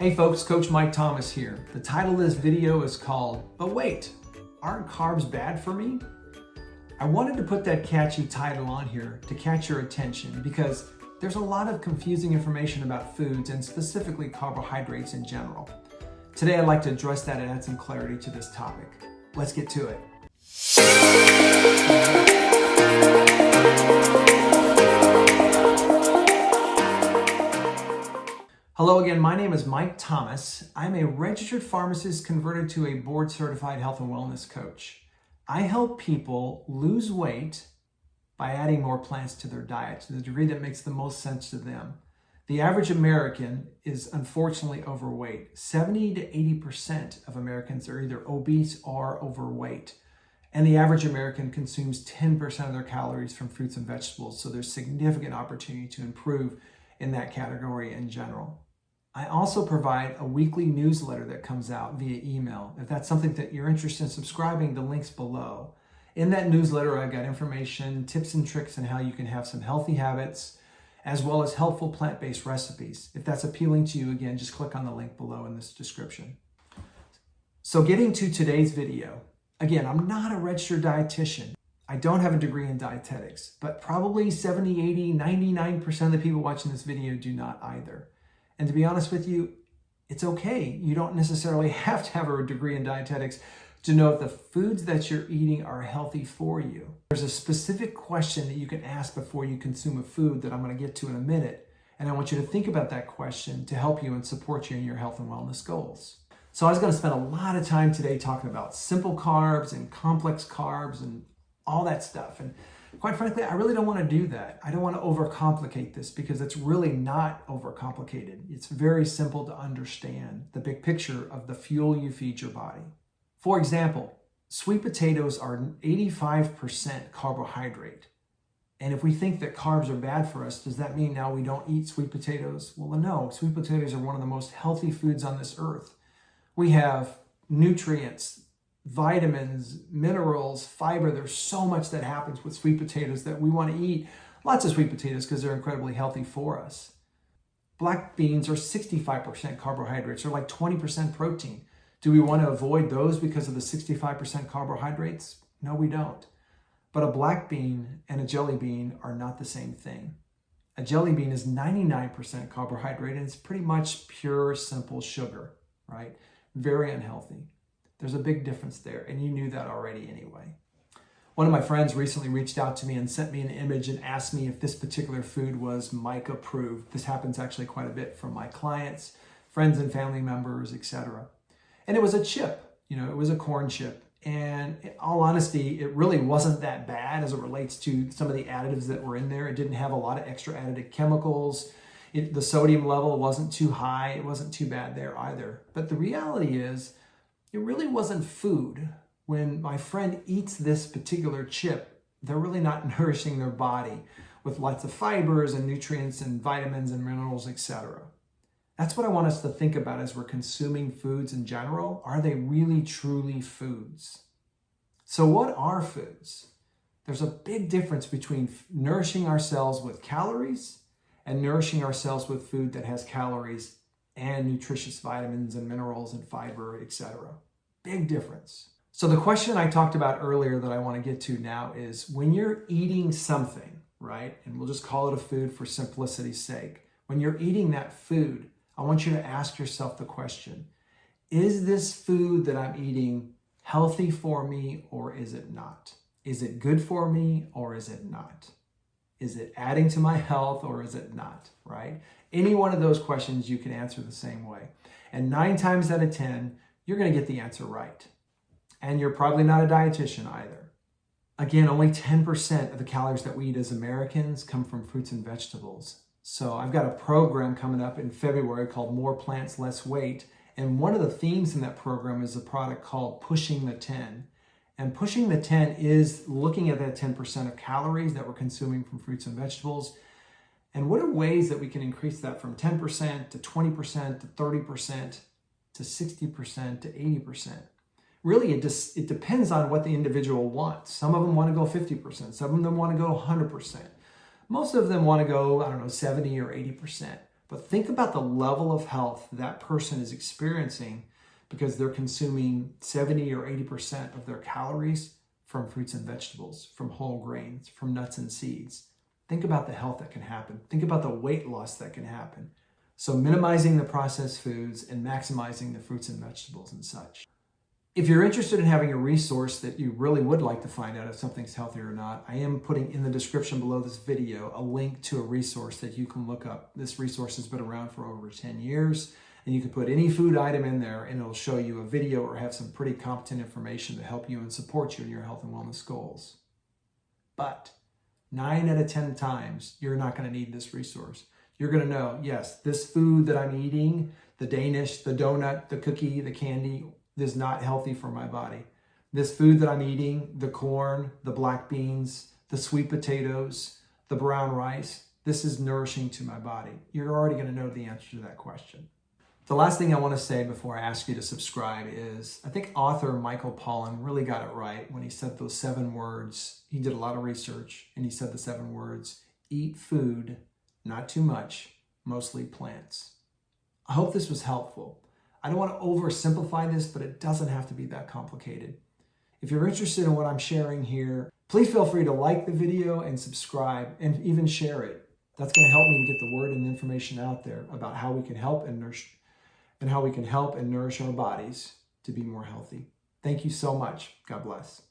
Hey folks, Coach Mike Thomas here. The title of this video is called, But Wait, Aren't Carbs Bad for Me? I wanted to put that catchy title on here to catch your attention because there's a lot of confusing information about foods and specifically carbohydrates in general. Today I'd like to address that and add some clarity to this topic. Let's get to it. Hello again, my name is Mike Thomas. I'm a registered pharmacist converted to a board-certified health and wellness coach. I help people lose weight by adding more plants to their diet to the degree that makes the most sense to them. The average American is unfortunately overweight. 70 to 80% of Americans are either obese or overweight. And the average American consumes 10% of their calories from fruits and vegetables. So there's significant opportunity to improve in that category in general. I also provide a weekly newsletter that comes out via email. If that's something that you're interested in subscribing, the link's below. In that newsletter, I've got information, tips and tricks on how you can have some healthy habits, as well as helpful plant-based recipes. If that's appealing to you, again, just click on the link below in this description. So getting to today's video, again, I'm not a registered dietitian. I don't have a degree in dietetics, but probably 70, 80, 99% of the people watching this video do not either. And to be honest with you, it's okay. You don't necessarily have to have a degree in dietetics to know if the foods that you're eating are healthy for you. There's a specific question that you can ask before you consume a food that I'm going to get to in a minute. And I want you to think about that question to help you and support you in your health and wellness goals. So I was going to spend a lot of time today talking about simple carbs and complex carbs and all that stuff. And quite frankly, I really don't want to do that. I don't want to overcomplicate this because it's really not overcomplicated. It's very simple to understand the big picture of the fuel you feed your body. For example, sweet potatoes are 85% carbohydrate. And if we think that carbs are bad for us, does that mean now we don't eat sweet potatoes? Well, no. Sweet potatoes are one of the most healthy foods on this earth. We have nutrients, vitamins, minerals, fiber. There's so much that happens with sweet potatoes that we want to eat lots of sweet potatoes because they're incredibly healthy for us. Black beans are 65% carbohydrates, or like 20% protein. Do we want to avoid those because of the 65% carbohydrates? No, we don't. But a black bean and a jelly bean are not the same thing. A jelly bean is 99% carbohydrate and it's pretty much pure, simple sugar, right? Very unhealthy. There's a big difference there, and you knew that already anyway. One of my friends recently reached out to me and sent me an image and asked me if this particular food was Mike approved. This happens actually quite a bit from my clients, friends and family members, etc. And it was a chip, it was a corn chip. And in all honesty, it really wasn't that bad as it relates to some of the additives that were in there. It didn't have a lot of extra added chemicals. The sodium level wasn't too high. It wasn't too bad there either. But the reality is, it really wasn't food. When my friend eats this particular chip, they're really not nourishing their body with lots of fibers and nutrients and vitamins and minerals, etc. That's what I want us to think about as we're consuming foods in general. Are they really, truly foods? So what are foods? There's a big difference between nourishing ourselves with calories and nourishing ourselves with food that has calories and nutritious vitamins and minerals and fiber, etc. Big difference. So the question I talked about earlier that I want to get to now is when you're eating something, right? And we'll just call it a food for simplicity's sake. When you're eating that food, I want you to ask yourself the question, is this food that I'm eating healthy for me or is it not? Is it good for me or is it not? Is it adding to my health or is it not, right? Any one of those questions you can answer the same way. And 9 times out of 10, you're going to get the answer right. And you're probably not a dietitian either. Again, only 10% of the calories that we eat as Americans come from fruits and vegetables. So I've got a program coming up in February called More Plants, Less Weight. And one of the themes in that program is a product called Pushing the 10. And Pushing the 10 is looking at that 10% of calories that we're consuming from fruits and vegetables. And what are ways that we can increase that from 10% to 20% to 30% to 60% to 80%? Really, it depends on what the individual wants. Some of them want to go 50%. Some of them want to go 100%. Most of them want to go, 70 or 80%. But think about the level of health that person is experiencing because they're consuming 70 or 80% of their calories from fruits and vegetables, from whole grains, from nuts and seeds. Think about the health that can happen. Think about the weight loss that can happen. So minimizing the processed foods and maximizing the fruits and vegetables and such. If you're interested in having a resource that you really would like to find out if something's healthy or not, I am putting in the description below this video a link to a resource that you can look up. This resource has been around for over 10 years, and you can put any food item in there and it'll show you a video or have some pretty competent information to help you and support you in your health and wellness goals. But 9 out of 10 times, you're not going to need this resource. You're going to know, yes, this food that I'm eating, the Danish, the donut, the cookie, the candy, is not healthy for my body. This food that I'm eating, the corn, the black beans, the sweet potatoes, the brown rice, this is nourishing to my body. You're already going to know the answer to that question. The last thing I want to say before I ask you to subscribe is, I think author Michael Pollan really got it right when he said those 7 words. He did a lot of research and he said the 7 words: eat food, not too much, mostly plants. I hope this was helpful. I don't want to oversimplify this, but it doesn't have to be that complicated. If you're interested in what I'm sharing here, please feel free to like the video and subscribe and even share it. That's going to help me get the word and information out there about how we can help and nourish our bodies to be more healthy. Thank you so much. God bless.